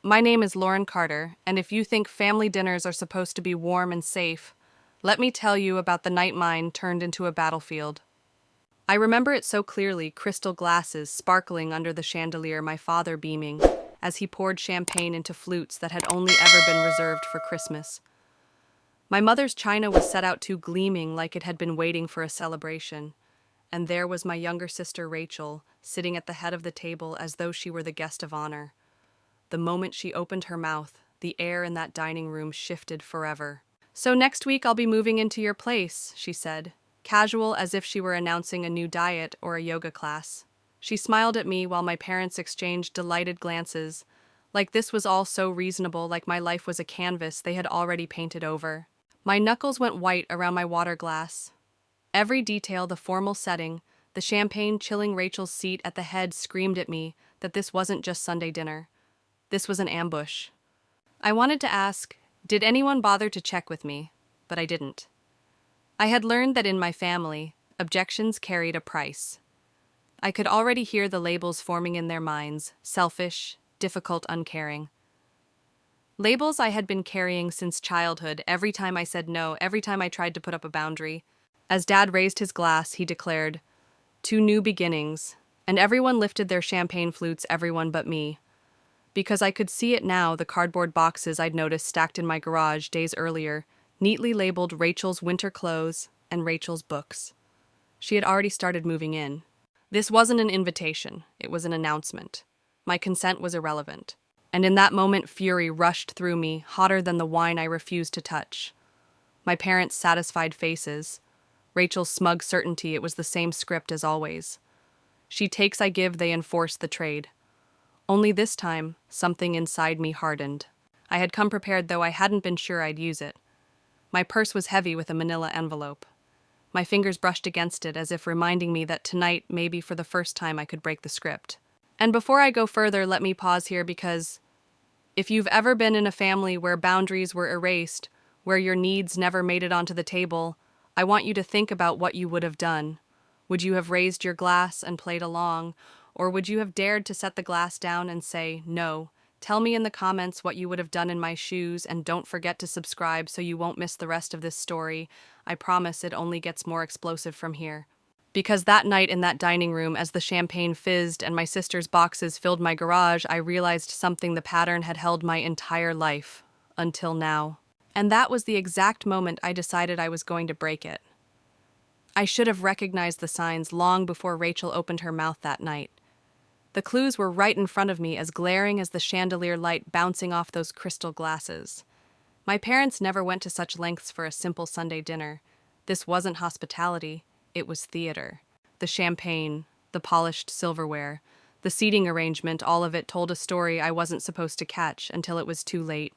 My name is Lauren Carter, and if you think family dinners are supposed to be warm and safe, let me tell you about the night mine turned into a battlefield. I remember it so clearly, crystal glasses sparkling under the chandelier, my father beaming, as he poured champagne into flutes that had only ever been reserved for Christmas. My mother's china was set out too, gleaming like it had been waiting for a celebration, and there was my younger sister Rachel, sitting at the head of the table as though she were the guest of honor. The moment she opened her mouth, the air in that dining room shifted forever. "So next week I'll be moving into your place," she said, casual as if she were announcing a new diet or a yoga class. She smiled at me while my parents exchanged delighted glances, like this was all so reasonable, like my life was a canvas they had already painted over. My knuckles went white around my water glass. Every detail, the formal setting, the champagne chilling Rachel's seat at the head screamed at me that this wasn't just Sunday dinner. This was an ambush. I wanted to ask, did anyone bother to check with me? But I didn't. I had learned that in my family, objections carried a price. I could already hear the labels forming in their minds: selfish, difficult, uncaring. Labels I had been carrying since childhood, every time I said no, every time I tried to put up a boundary. As Dad raised his glass, he declared, "To new beginnings," and everyone lifted their champagne flutes, everyone but me. Because I could see it now, the cardboard boxes I'd noticed stacked in my garage days earlier, neatly labeled Rachel's winter clothes and Rachel's books. She had already started moving in. This wasn't an invitation, it was an announcement. My consent was irrelevant. And in that moment, fury rushed through me, hotter than the wine I refused to touch. My parents' satisfied faces, Rachel's smug certainty it was the same script as always. She takes, I give, they enforce the trade. Only this time, something inside me hardened. I had come prepared, though I hadn't been sure I'd use it. My purse was heavy with a manila envelope. My fingers brushed against it as if reminding me that tonight, maybe for the first time, I could break the script. And before I go further, let me pause here because if you've ever been in a family where boundaries were erased, where your needs never made it onto the table, I want you to think about what you would have done. Would you have raised your glass and played along, or would you have dared to set the glass down and say, "No"? Tell me in the comments what you would have done in my shoes, and don't forget to subscribe so you won't miss the rest of this story. I promise it only gets more explosive from here. Because that night in that dining room, as the champagne fizzed and my sister's boxes filled my garage, I realized something: the pattern had held my entire life, until now. And that was the exact moment I decided I was going to break it. I should have recognized the signs long before Rachel opened her mouth that night. The clues were right in front of me, as glaring as the chandelier light bouncing off those crystal glasses. My parents never went to such lengths for a simple Sunday dinner. This wasn't hospitality, it was theater. The champagne, the polished silverware, the seating arrangement, all of it told a story I wasn't supposed to catch until it was too late.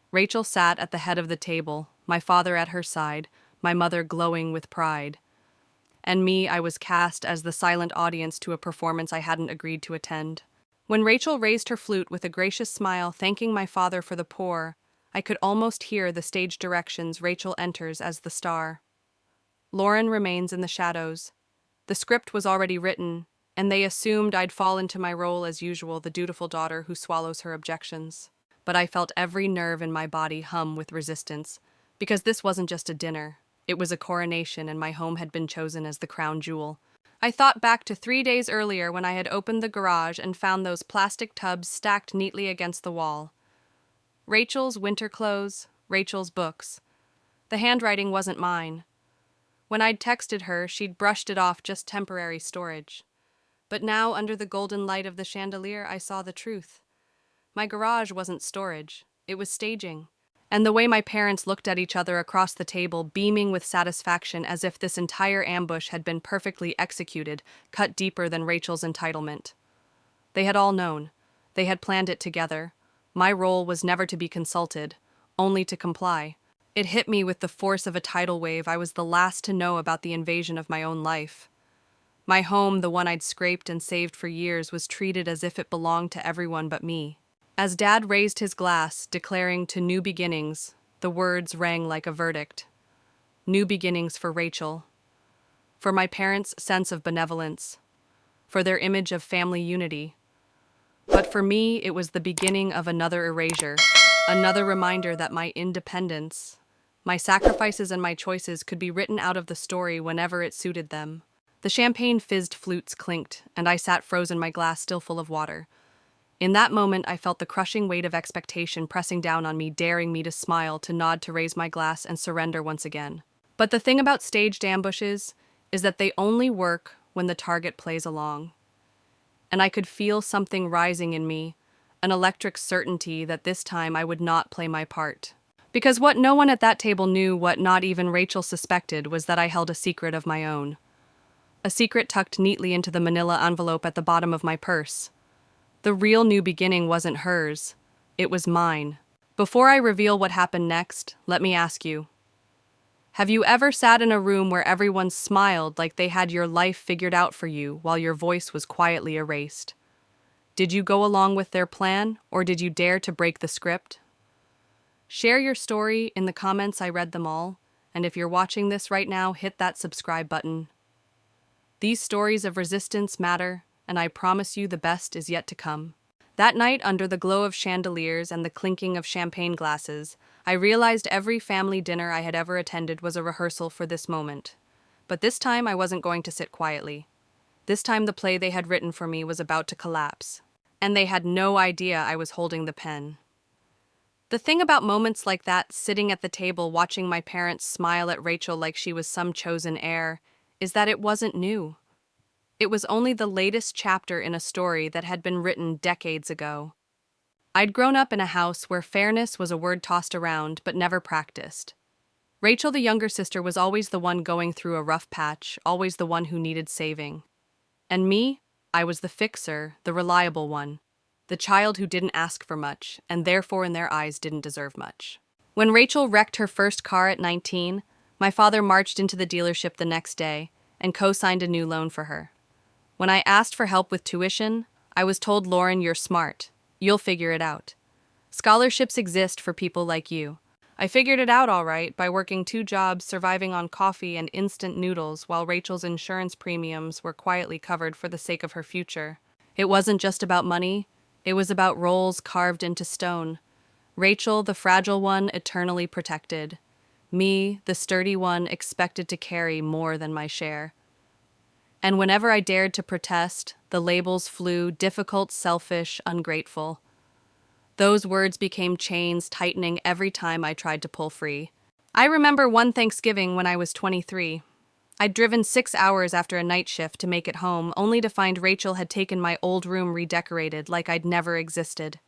Rachel sat at the head of the table, my father at her side, my mother glowing with pride. And me, I was cast as the silent audience to a performance I hadn't agreed to attend. When Rachel raised her flute with a gracious smile, thanking my father for the pour, I could almost hear the stage directions. Rachel enters as the star. Lauren remains in the shadows. The script was already written, and they assumed I'd fall into my role as usual, the dutiful daughter who swallows her objections. But I felt every nerve in my body hum with resistance, because this wasn't just a dinner. It was a coronation, and my home had been chosen as the crown jewel. I thought back to 3 days earlier when I had opened the garage and found those plastic tubs stacked neatly against the wall. Rachel's winter clothes, Rachel's books. The handwriting wasn't mine. When I'd texted her, she'd brushed it off, just temporary storage. But now, under the golden light of the chandelier, I saw the truth. My garage wasn't storage, it was staging. And the way my parents looked at each other across the table, beaming with satisfaction as if this entire ambush had been perfectly executed, cut deeper than Rachel's entitlement. They had all known. They had planned it together. My role was never to be consulted, only to comply. It hit me with the force of a tidal wave. I was the last to know about the invasion of my own life. My home, the one I'd scraped and saved for years, was treated as if it belonged to everyone but me. As Dad raised his glass, declaring "to new beginnings," the words rang like a verdict. New beginnings for Rachel. For my parents' sense of benevolence. For their image of family unity. But for me, it was the beginning of another erasure, another reminder that my independence, my sacrifices and my choices could be written out of the story whenever it suited them. The champagne fizzed flutes clinked, and I sat frozen, my glass still full of water. In that moment, I felt the crushing weight of expectation pressing down on me, daring me to smile, to nod, to raise my glass and surrender once again. But the thing about staged ambushes is that they only work when the target plays along. And I could feel something rising in me, an electric certainty that this time I would not play my part. Because what no one at that table knew, what not even Rachel suspected, was that I held a secret of my own. A secret tucked neatly into the manila envelope at the bottom of my purse. The real new beginning wasn't hers, it was mine. Before I reveal what happened next, let me ask you, have you ever sat in a room where everyone smiled like they had your life figured out for you while your voice was quietly erased? Did you go along with their plan, or did you dare to break the script? Share your story in the comments. I read them all, and if you're watching this right now, hit that subscribe button. These stories of resistance matter, and I promise you the best is yet to come. That night, under the glow of chandeliers and the clinking of champagne glasses, I realized every family dinner I had ever attended was a rehearsal for this moment. But this time I wasn't going to sit quietly. This time the play they had written for me was about to collapse, and they had no idea I was holding the pen. The thing about moments like that, sitting at the table watching my parents smile at Rachel like she was some chosen heir, is that it wasn't new. It was only the latest chapter in a story that had been written decades ago. I'd grown up in a house where fairness was a word tossed around but never practiced. Rachel, the younger sister, was always the one going through a rough patch, always the one who needed saving. And me, I was the fixer, the reliable one, the child who didn't ask for much, and therefore in their eyes didn't deserve much. When Rachel wrecked her first car at 19, my father marched into the dealership the next day and co-signed a new loan for her. When I asked for help with tuition, I was told, "Lauren, you're smart. You'll figure it out. Scholarships exist for people like you." I figured it out all right by working 2 jobs, surviving on coffee and instant noodles while Rachel's insurance premiums were quietly covered for the sake of her future. It wasn't just about money, it was about roles carved into stone. Rachel, the fragile one, eternally protected. Me, the sturdy one, expected to carry more than my share. And whenever I dared to protest, the labels flew: difficult, selfish, ungrateful. Those words became chains, tightening every time I tried to pull free. I remember one Thanksgiving when I was 23. I'd driven 6 hours after a night shift to make it home, only to find Rachel had taken my old room redecorated like I'd never existed.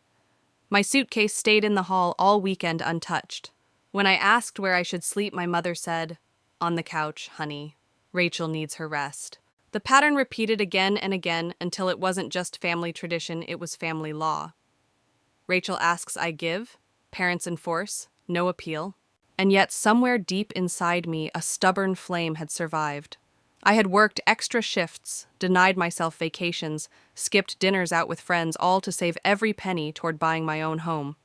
My suitcase stayed in the hall all weekend untouched. When I asked where I should sleep, my mother said, "On the couch, honey. Rachel needs her rest." The pattern repeated again and again until it wasn't just family tradition, it was family law. Rachel asks, I give. Parents enforce. No appeal. And yet somewhere deep inside me, a stubborn flame had survived. I had worked extra shifts, denied myself vacations, skipped dinners out with friends, all to save every penny toward buying my own home.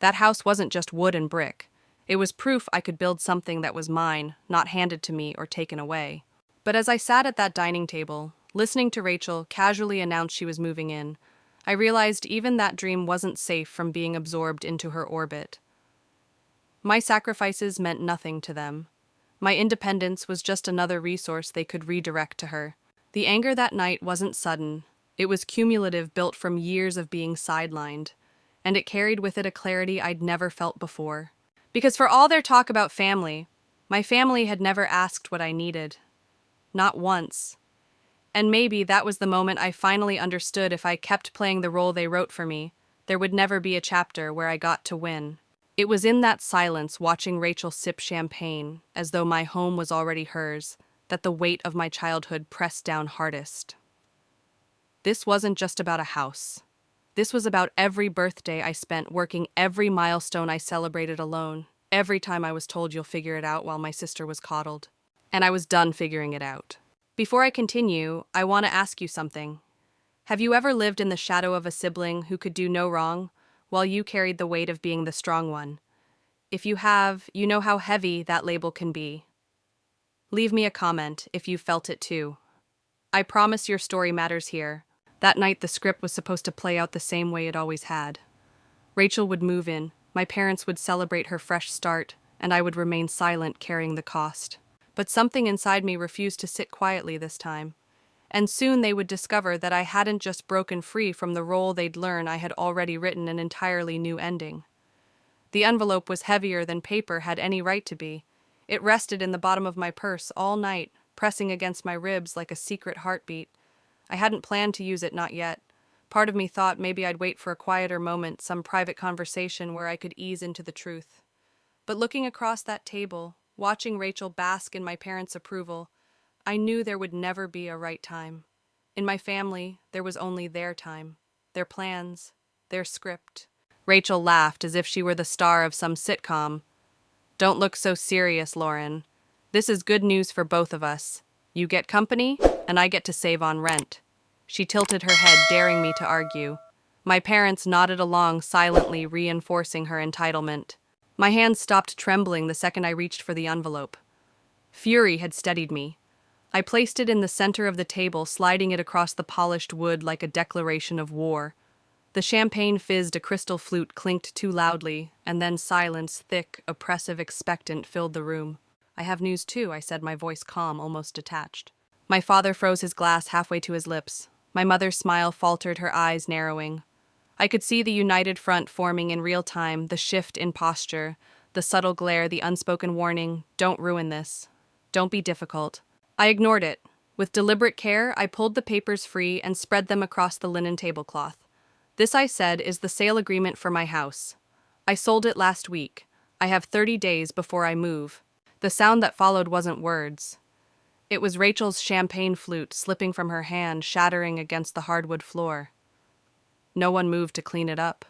That house wasn't just wood and brick. It was proof I could build something that was mine, not handed to me or taken away. But as I sat at that dining table, listening to Rachel casually announce she was moving in, I realized even that dream wasn't safe from being absorbed into her orbit. My sacrifices meant nothing to them. My independence was just another resource they could redirect to her. The anger that night wasn't sudden. It was cumulative, built from years of being sidelined, and it carried with it a clarity I'd never felt before. Because for all their talk about family, my family had never asked what I needed. Not once. And maybe that was the moment I finally understood: if I kept playing the role they wrote for me, there would never be a chapter where I got to win. It was in that silence, watching Rachel sip champagne, as though my home was already hers, that the weight of my childhood pressed down hardest. This wasn't just about a house. This was about every birthday I spent working, every milestone I celebrated alone, every time I was told, "You'll figure it out," while my sister was coddled. And I was done figuring it out. Before I continue, I want to ask you something. Have you ever lived in the shadow of a sibling who could do no wrong, while you carried the weight of being the strong one? If you have, you know how heavy that label can be. Leave me a comment if you felt it too. I promise your story matters here. That night, the script was supposed to play out the same way it always had. Rachel would move in, my parents would celebrate her fresh start, and I would remain silent, carrying the cost. But something inside me refused to sit quietly this time. And soon they would discover that I hadn't just broken free from the role. They'd learn I had already written an entirely new ending. The envelope was heavier than paper had any right to be. It rested in the bottom of my purse all night, pressing against my ribs like a secret heartbeat. I hadn't planned to use it, not yet. Part of me thought maybe I'd wait for a quieter moment, some private conversation where I could ease into the truth. But looking across that table, watching Rachel bask in my parents' approval, I knew there would never be a right time. In my family, there was only their time, their plans, their script. Rachel laughed as if she were the star of some sitcom. "Don't look so serious, Lauren. This is good news for both of us. You get company, and I get to save on rent." She tilted her head, daring me to argue. My parents nodded along, silently reinforcing her entitlement. My hands stopped trembling the second I reached for the envelope. Fury had steadied me. I placed it in the center of the table, sliding it across the polished wood like a declaration of war. The champagne fizzed, a crystal flute clinked too loudly, and then silence, thick, oppressive, expectant, filled the room. "I have news too," I said, my voice calm, almost detached. My father froze his glass halfway to his lips. My mother's smile faltered, her eyes narrowing. I could see the united front forming in real time, the shift in posture, the subtle glare, the unspoken warning, "Don't ruin this. Don't be difficult." I ignored it. With deliberate care, I pulled the papers free and spread them across the linen tablecloth. "This," I said, "is the sale agreement for my house. I sold it last week. I have 30 days before I move." The sound that followed wasn't words. It was Rachel's champagne flute slipping from her hand, shattering against the hardwood floor. No one moved to clean it up.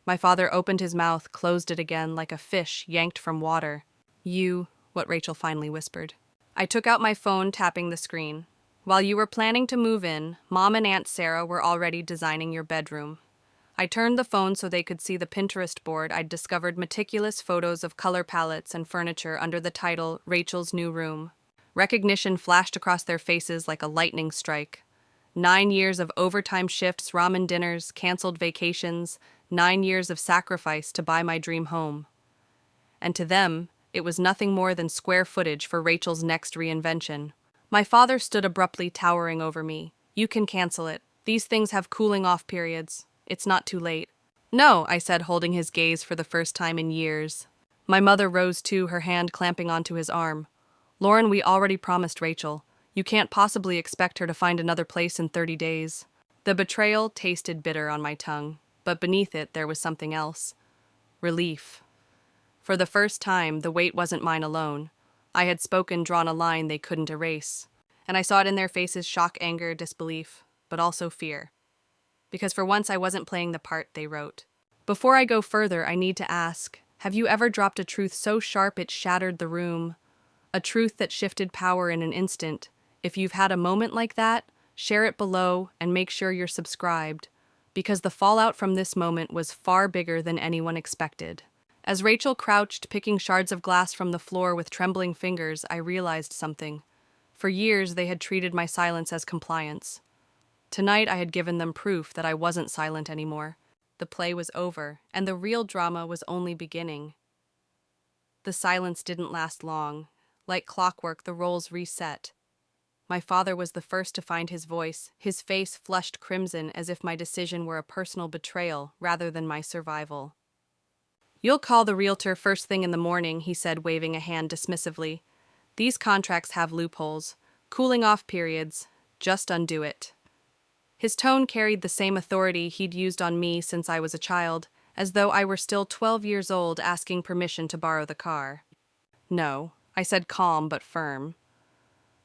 My father opened his mouth, closed it again like a fish yanked from water. What Rachel finally whispered. I took out my phone, tapping the screen. "While you were planning to move in, Mom and Aunt Sarah were already designing your bedroom." I turned the phone so they could see the Pinterest board. I'd discovered meticulous photos of color palettes and furniture under the title Rachel's New Room. Recognition flashed across their faces like a lightning strike. 9 years of overtime shifts, ramen dinners, canceled vacations, 9 years of sacrifice to buy my dream home. And to them, it was nothing more than square footage for Rachel's next reinvention. My father stood abruptly, towering over me. "You can cancel it. These things have cooling-off periods. It's not too late." "No," I said, holding his gaze for the first time in years. My mother rose too, her hand clamping onto his arm. "Lauren, we already promised Rachel. You can't possibly expect her to find another place in 30 days. The betrayal tasted bitter on my tongue, but beneath it there was something else. Relief. For the first time, the weight wasn't mine alone. I had spoken, drawn a line they couldn't erase. And I saw it in their faces: shock, anger, disbelief, but also fear. Because for once I wasn't playing the part they wrote. Before I go further, I need to ask, have you ever dropped a truth so sharp it shattered the room? A truth that shifted power in an instant. If you've had a moment like that, share it below and make sure you're subscribed, because the fallout from this moment was far bigger than anyone expected. As Rachel crouched, picking shards of glass from the floor with trembling fingers, I realized something. For years, they had treated my silence as compliance. Tonight, I had given them proof that I wasn't silent anymore. The play was over, and the real drama was only beginning. The silence didn't last long. Like clockwork, the roles reset. My father was the first to find his voice, his face flushed crimson as if my decision were a personal betrayal rather than my survival. "You'll call the realtor first thing in the morning," he said, waving a hand dismissively. "These contracts have loopholes, cooling-off periods. Just undo it." His tone carried the same authority he'd used on me since I was a child, as though I were still 12 years old asking permission to borrow the car. "No," I said, calm but firm.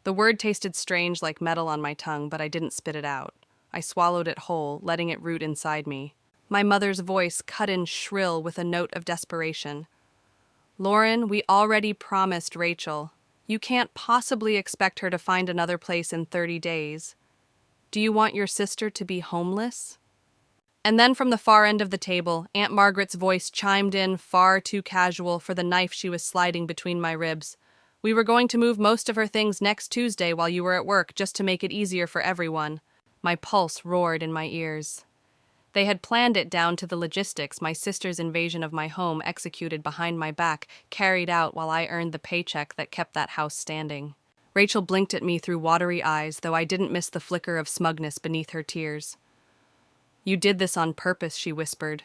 The word tasted strange, like metal on my tongue, but I didn't spit it out. I swallowed it whole, letting it root inside me. My mother's voice cut in shrill with a note of desperation. "Lauren, we already promised Rachel. You can't possibly expect her to find another place in 30 days. Do you want your sister to be homeless?" And then from the far end of the table, Aunt Margaret's voice chimed in, far too casual for the knife she was sliding between my ribs. "We were going to move most of her things next Tuesday while you were at work, just to make it easier for everyone. My pulse roared in my ears. They had planned it down to the logistics, my sister's invasion of my home executed behind my back, carried out while I earned the paycheck that kept that house standing. Rachel blinked at me through watery eyes, though I didn't miss the flicker of smugness beneath her tears. "You did this on purpose," she whispered.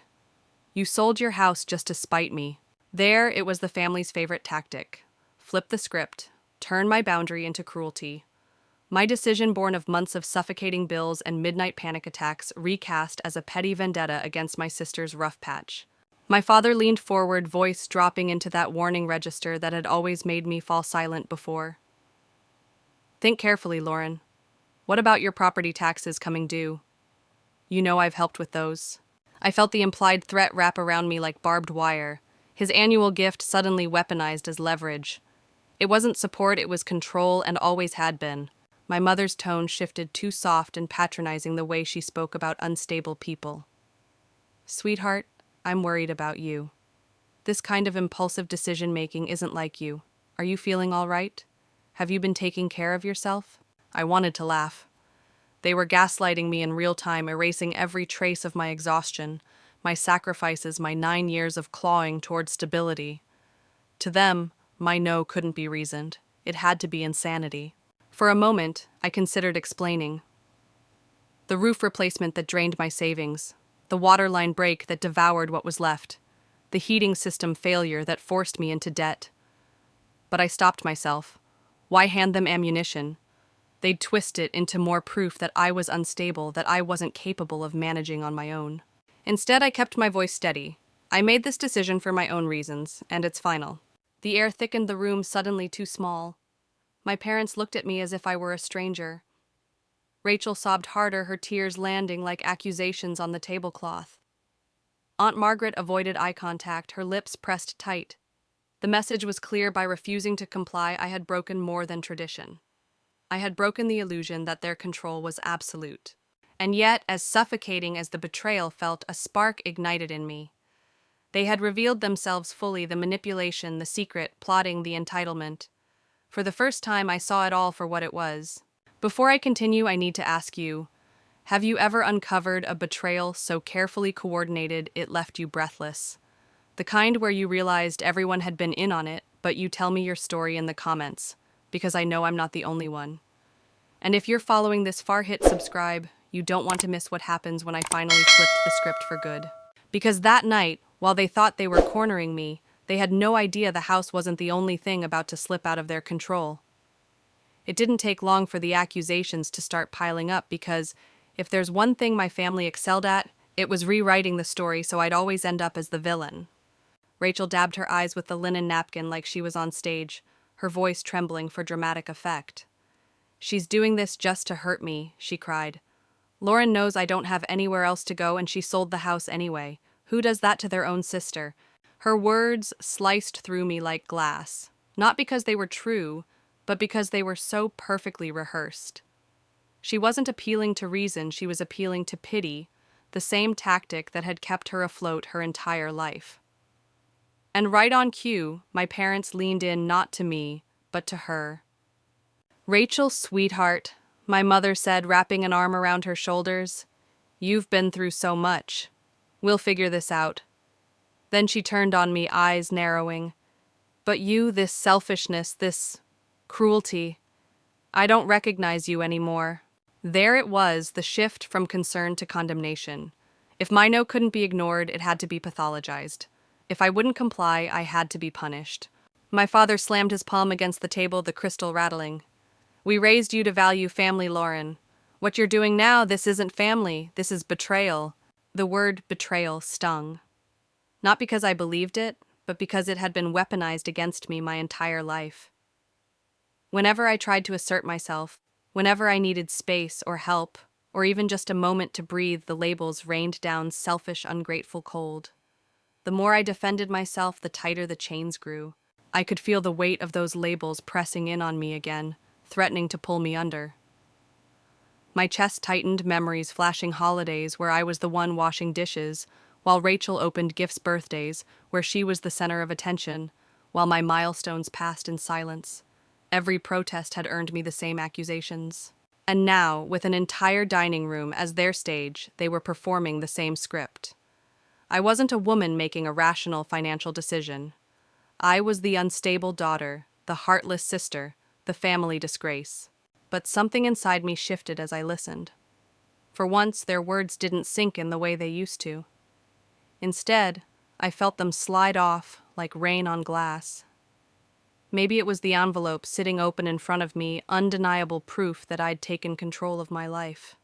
"You sold your house just to spite me." There, it was the family's favorite tactic. Flip the script, turn my boundary into cruelty. My decision, born of months of suffocating bills and midnight panic attacks, recast as a petty vendetta against my sister's rough patch. My father leaned forward, voice dropping into that warning register that had always made me fall silent before. "Think carefully, Lauren. What about your property taxes coming due? You know I've helped with those." I felt the implied threat wrap around me like barbed wire, his annual gift suddenly weaponized as leverage. It wasn't support, it was control, and always had been. My mother's tone shifted, too soft and patronizing the way she spoke about unstable people. "Sweetheart, I'm worried about you. This kind of impulsive decision-making isn't like you. Are you feeling all right? Have you been taking care of yourself?" I wanted to laugh. They were gaslighting me in real time, erasing every trace of my exhaustion, my sacrifices, my 9 years of clawing toward stability. To them, my no couldn't be reasoned. It had to be insanity. For a moment, I considered explaining. The roof replacement that drained my savings, the water line break that devoured what was left, the heating system failure that forced me into debt. But I stopped myself. Why hand them ammunition? They'd twist it into more proof that I was unstable, that I wasn't capable of managing on my own. Instead, I kept my voice steady. I made this decision for my own reasons, and it's final. The air thickened, the room suddenly too small. My parents looked at me as if I were a stranger. Rachel sobbed harder, her tears landing like accusations on the tablecloth. Aunt Margaret avoided eye contact, her lips pressed tight. The message was clear: by refusing to comply, I had broken more than tradition. I had broken the illusion that their control was absolute. And yet, as suffocating as the betrayal felt, a spark ignited in me. They had revealed themselves fully, the manipulation, the secret, plotting, the entitlement. For the first time, I saw it all for what it was. Before I continue, I need to ask you, have you ever uncovered a betrayal so carefully coordinated it left you breathless? The kind where you realized everyone had been in on it, but you tell me your story in the comments, because I know I'm not the only one. And if you're following this far, hit subscribe. You don't want to miss what happens when I finally flipped the script for good. Because that night, while they thought they were cornering me, they had no idea the house wasn't the only thing about to slip out of their control. It didn't take long for the accusations to start piling up, because if there's one thing my family excelled at, it was rewriting the story so I'd always end up as the villain. Rachel dabbed her eyes with the linen napkin like she was on stage, her voice trembling for dramatic effect. "She's doing this just to hurt me," she cried. "Lauren knows I don't have anywhere else to go, and she sold the house anyway. Who does that to their own sister?" Her words sliced through me like glass, not because they were true, but because they were so perfectly rehearsed. She wasn't appealing to reason, she was appealing to pity, the same tactic that had kept her afloat her entire life. And right on cue, my parents leaned in, not to me, but to her. "Rachel, sweetheart," my mother said, wrapping an arm around her shoulders, "you've been through so much. We'll figure this out." Then she turned on me, eyes narrowing. "But you, this selfishness, this cruelty, I don't recognize you anymore." There it was, the shift from concern to condemnation. If my no couldn't be ignored, it had to be pathologized. If I wouldn't comply, I had to be punished. My father slammed his palm against the table, the crystal rattling. "We raised you to value family, Lauren. What you're doing now, this isn't family, this is betrayal." The word betrayal stung. Not because I believed it, but because it had been weaponized against me my entire life. Whenever I tried to assert myself, whenever I needed space or help, or even just a moment to breathe, the labels rained down selfish, ungrateful cold. The more I defended myself, the tighter the chains grew. I could feel the weight of those labels pressing in on me again, threatening to pull me under. My chest tightened, memories flashing holidays where I was the one washing dishes, while Rachel opened gifts, birthdays, where she was the center of attention, while my milestones passed in silence. Every protest had earned me the same accusations. And now, with an entire dining room as their stage, they were performing the same script. I wasn't a woman making a rational financial decision. I was the unstable daughter, the heartless sister, the family disgrace. But something inside me shifted as I listened. For once, their words didn't sink in the way they used to. Instead, I felt them slide off like rain on glass. Maybe it was the envelope sitting open in front of me, undeniable proof that I'd taken control of my life.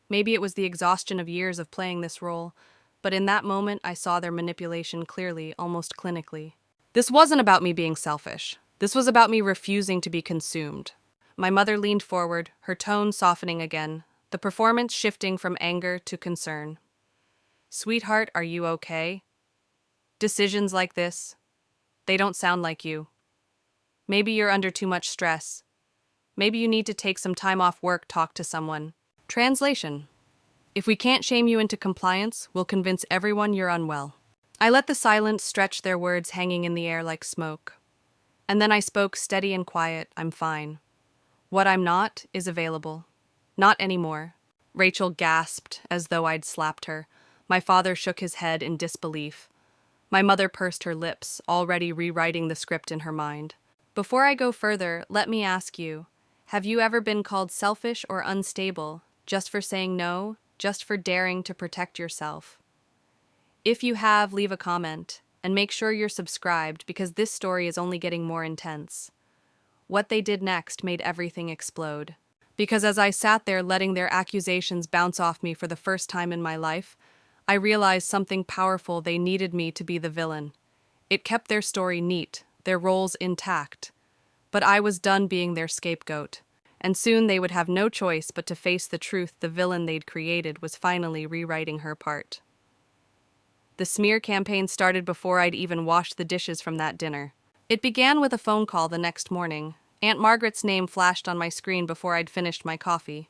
Maybe it was the exhaustion of years of playing this role, but in that moment I saw their manipulation clearly, almost clinically. This wasn't about me being selfish. This was about me refusing to be consumed. My mother leaned forward, her tone softening again, the performance shifting from anger to concern. "Sweetheart, are you okay? Decisions like this, they don't sound like you. Maybe you're under too much stress. Maybe you need to take some time off work, talk to someone." Translation: if we can't shame you into compliance, we'll convince everyone you're unwell. I let the silence stretch, their words hanging in the air like smoke. And then I spoke steady and quiet. "I'm fine. What I'm not is available. Not anymore." Rachel gasped as though I'd slapped her. My father shook his head in disbelief. My mother pursed her lips, already rewriting the script in her mind. Before I go further, let me ask you, have you ever been called selfish or unstable, just for saying no, just for daring to protect yourself? If you have, leave a comment, and make sure you're subscribed because this story is only getting more intense. What they did next made everything explode. Because as I sat there letting their accusations bounce off me for the first time in my life, I realized something powerful: they needed me to be the villain. It kept their story neat, their roles intact. But I was done being their scapegoat, and soon they would have no choice but to face the truth: the villain they'd created was finally rewriting her part. The smear campaign started before I'd even washed the dishes from that dinner. It began with a phone call the next morning. Aunt Margaret's name flashed on my screen before I'd finished my coffee.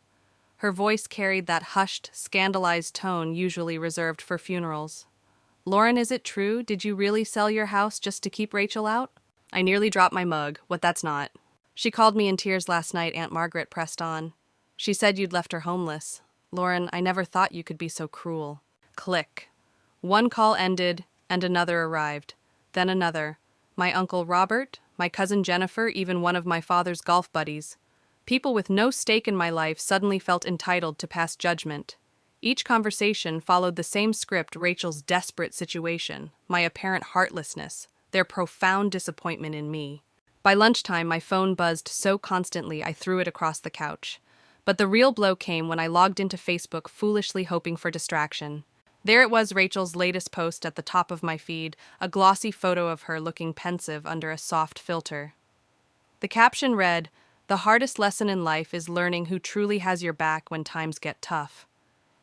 Her voice carried that hushed, scandalized tone usually reserved for funerals. "Lauren, is it true? Did you really sell your house just to keep Rachel out?" I nearly dropped my mug. "What, that's not." "She called me in tears last night," Aunt Margaret pressed on. "She said you'd left her homeless. Lauren, I never thought you could be so cruel." Click. One call ended, and another arrived. Then another. My Uncle Robert, my cousin Jennifer, even one of my father's golf buddies. People with no stake in my life suddenly felt entitled to pass judgment. Each conversation followed the same script: Rachel's desperate situation, my apparent heartlessness, their profound disappointment in me. By lunchtime, my phone buzzed so constantly I threw it across the couch. But the real blow came when I logged into Facebook, foolishly hoping for distraction. There it was, Rachel's latest post at the top of my feed, a glossy photo of her looking pensive under a soft filter. The caption read, "The hardest lesson in life is learning who truly has your back when times get tough.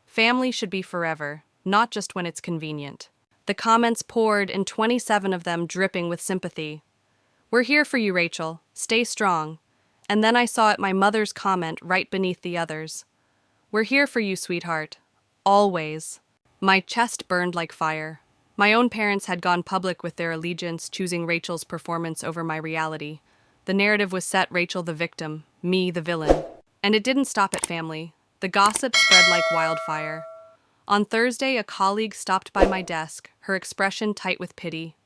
Family should be forever, not just when it's convenient." The comments poured, and 27 of them dripping with sympathy. "We're here for you, Rachel. Stay strong." And then I saw it, my mother's comment right beneath the others. "We're here for you, sweetheart. Always." My chest burned like fire. My own parents had gone public with their allegiance, choosing Rachel's performance over my reality. The narrative was set: Rachel the victim, me the villain. And it didn't stop at family. The gossip spread like wildfire. On Thursday, a colleague stopped by my desk, her expression tight with pity.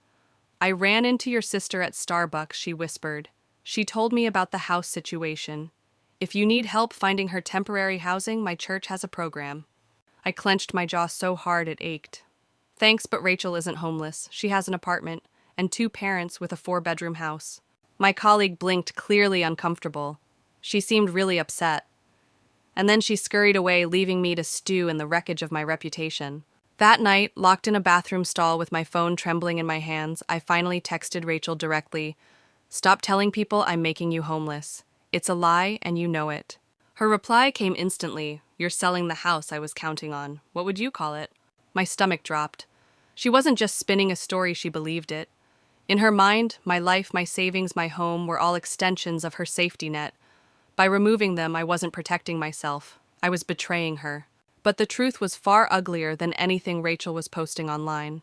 "I ran into your sister at Starbucks," she whispered. "She told me about the house situation. If you need help finding her temporary housing, my church has a program." I clenched my jaw so hard it ached. "Thanks, but Rachel isn't homeless. She has an apartment, and 2 parents with a 4-bedroom house." My colleague blinked, clearly uncomfortable. She seemed really upset. And then she scurried away, leaving me to stew in the wreckage of my reputation. That night, locked in a bathroom stall with my phone trembling in my hands, I finally texted Rachel directly. "Stop telling people I'm making you homeless. It's a lie, and you know it." Her reply came instantly. "You're selling the house I was counting on. What would you call it?" My stomach dropped. She wasn't just spinning a story, she believed it. In her mind, my life, my savings, my home were all extensions of her safety net. By removing them, I wasn't protecting myself. I was betraying her. But the truth was far uglier than anything Rachel was posting online.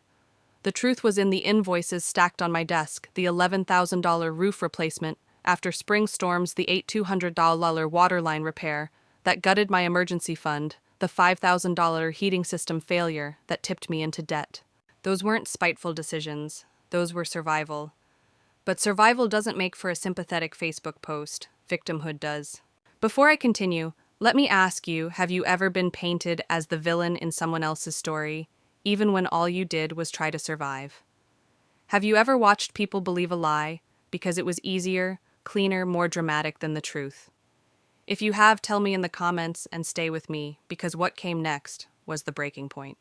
The truth was in the invoices stacked on my desk: the $11,000 roof replacement after spring storms, the $8,200 water line repair, that gutted my emergency fund, the $5,000 heating system failure that tipped me into debt. Those weren't spiteful decisions, those were survival. But survival doesn't make for a sympathetic Facebook post, victimhood does. Before I continue, let me ask you, have you ever been painted as the villain in someone else's story, even when all you did was try to survive? Have you ever watched people believe a lie because it was easier, cleaner, more dramatic than the truth? If you have, tell me in the comments and stay with me, because what came next was the breaking point.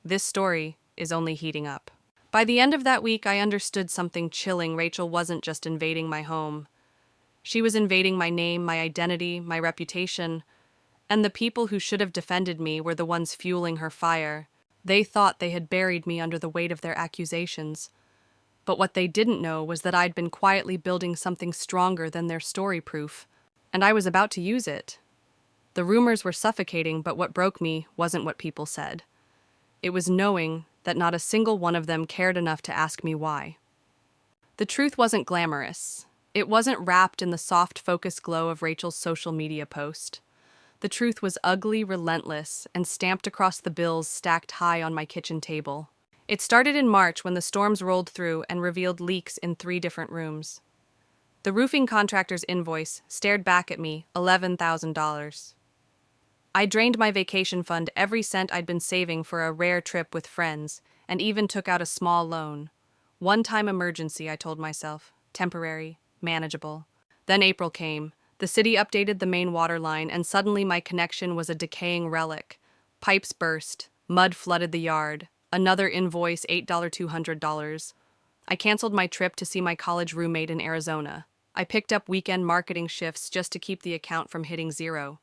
This story is only heating up. By the end of that week, I understood something chilling. Rachel wasn't just invading my home. She was invading my name, my identity, my reputation, and the people who should have defended me were the ones fueling her fire. They thought they had buried me under the weight of their accusations. But what they didn't know was that I'd been quietly building something stronger than their story proof, and I was about to use it. The rumors were suffocating, but what broke me wasn't what people said. It was knowing that not a single one of them cared enough to ask me why. The truth wasn't glamorous. It wasn't wrapped in the soft focus glow of Rachel's social media post. The truth was ugly, relentless, and stamped across the bills stacked high on my kitchen table. It started in March when the storms rolled through and revealed leaks in 3 different rooms. The roofing contractor's invoice stared back at me, $11,000. I drained my vacation fund, every cent I'd been saving for a rare trip with friends, and even took out a small loan. One-time emergency, I told myself. Temporary, manageable. Then April came. The city updated the main water line, and suddenly my connection was a decaying relic. Pipes burst. Mud flooded the yard. Another invoice, $8,200. I canceled my trip to see my college roommate in Arizona. I picked up weekend marketing shifts just to keep the account from hitting zero.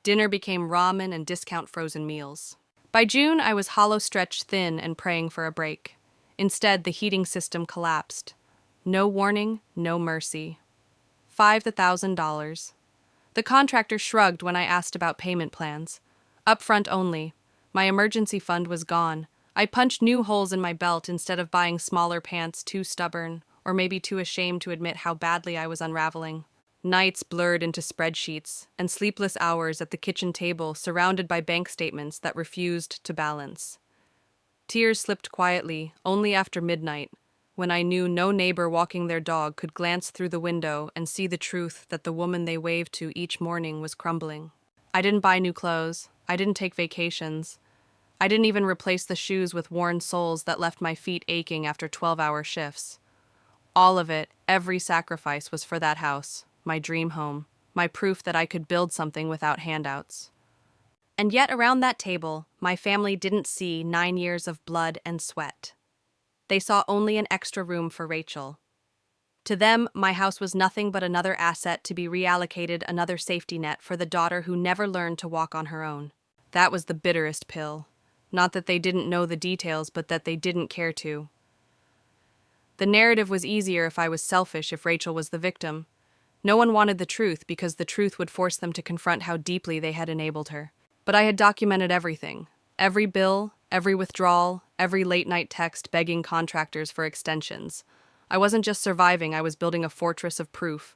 Dinner became ramen and discount frozen meals. By June, I was hollow stretched thin and praying for a break. Instead, the heating system collapsed. No warning, no mercy. $5,000. The contractor shrugged when I asked about payment plans. Upfront only. My emergency fund was gone. I punched new holes in my belt instead of buying smaller pants, too stubborn, or maybe too ashamed to admit how badly I was unraveling. Nights blurred into spreadsheets, and sleepless hours at the kitchen table surrounded by bank statements that refused to balance. Tears slipped quietly, only after midnight, when I knew no neighbor walking their dog could glance through the window and see the truth that the woman they waved to each morning was crumbling. I didn't buy new clothes. I didn't take vacations. I didn't even replace the shoes with worn soles that left my feet aching after 12-hour shifts. All of it, every sacrifice, was for that house, my dream home, my proof that I could build something without handouts. And yet around that table, my family didn't see 9 years of blood and sweat. They saw only an extra room for Rachel. To them, my house was nothing but another asset to be reallocated, another safety net for the daughter who never learned to walk on her own. That was the bitterest pill. Not that they didn't know the details, but that they didn't care to. The narrative was easier if I was selfish, if Rachel was the victim. No one wanted the truth because the truth would force them to confront how deeply they had enabled her. But I had documented everything. Every bill, every withdrawal, every late-night text begging contractors for extensions. I wasn't just surviving, I was building a fortress of proof,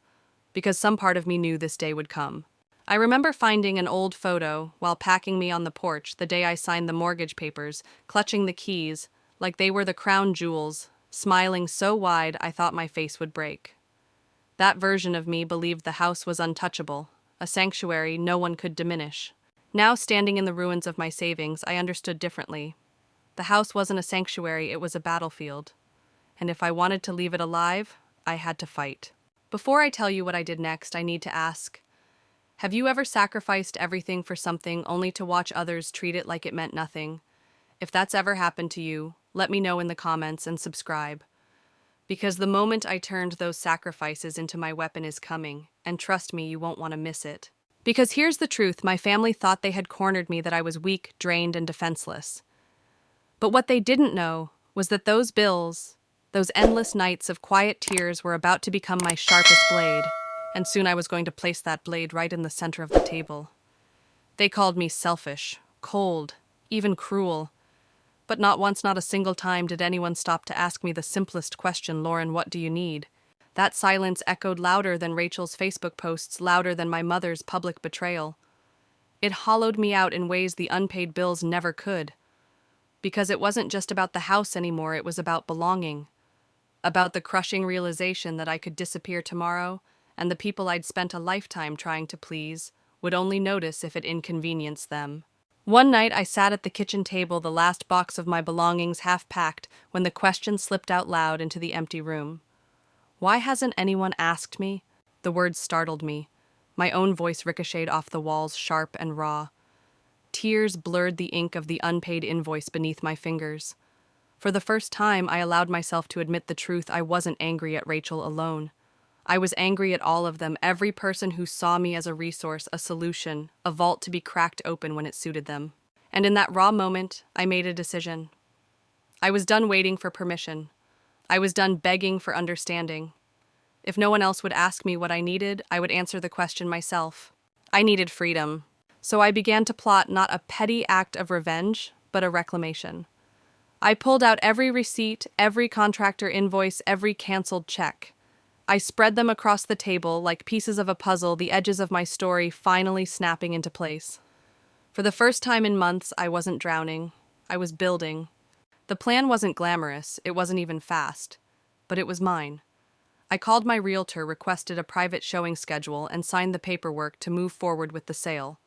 because some part of me knew this day would come. I remember finding an old photo while packing me on the porch the day I signed the mortgage papers, clutching the keys like they were the crown jewels, smiling so wide I thought my face would break. That version of me believed the house was untouchable, a sanctuary no one could diminish. Now, standing in the ruins of my savings, I understood differently. The house wasn't a sanctuary, it was a battlefield. And if I wanted to leave it alive, I had to fight. Before I tell you what I did next, I need to ask, have you ever sacrificed everything for something only to watch others treat it like it meant nothing? If that's ever happened to you, let me know in the comments and subscribe. Because the moment I turned those sacrifices into my weapon is coming, and trust me, you won't want to miss it. Because here's the truth, my family thought they had cornered me, that I was weak, drained, and defenseless. But what they didn't know was that those bills, those endless nights of quiet tears, were about to become my sharpest blade, and soon I was going to place that blade right in the center of the table. They called me selfish, cold, even cruel. But not once, not a single time, did anyone stop to ask me the simplest question, Lauren, what do you need? That silence echoed louder than Rachel's Facebook posts, louder than my mother's public betrayal. It hollowed me out in ways the unpaid bills never could. Because it wasn't just about the house anymore, it was about belonging. About the crushing realization that I could disappear tomorrow, and the people I'd spent a lifetime trying to please would only notice if it inconvenienced them. One night I sat at the kitchen table, the last box of my belongings half packed, when the question slipped out loud into the empty room. Why hasn't anyone asked me? The words startled me. My own voice ricocheted off the walls, sharp and raw. Tears blurred the ink of the unpaid invoice beneath my fingers. For the first time, I allowed myself to admit the truth. I wasn't angry at Rachel alone. I was angry at all of them, every person who saw me as a resource, a solution, a vault to be cracked open when it suited them. And in that raw moment, I made a decision. I was done waiting for permission. I was done begging for understanding. If no one else would ask me what I needed, I would answer the question myself. I needed freedom. So I began to plot not a petty act of revenge, but a reclamation. I pulled out every receipt, every contractor invoice, every canceled check. I spread them across the table like pieces of a puzzle, the edges of my story finally snapping into place. For the first time in months, I wasn't drowning. I was building. The plan wasn't glamorous, it wasn't even fast, but it was mine. I called my realtor, requested a private showing schedule, and signed the paperwork to move forward with the sale.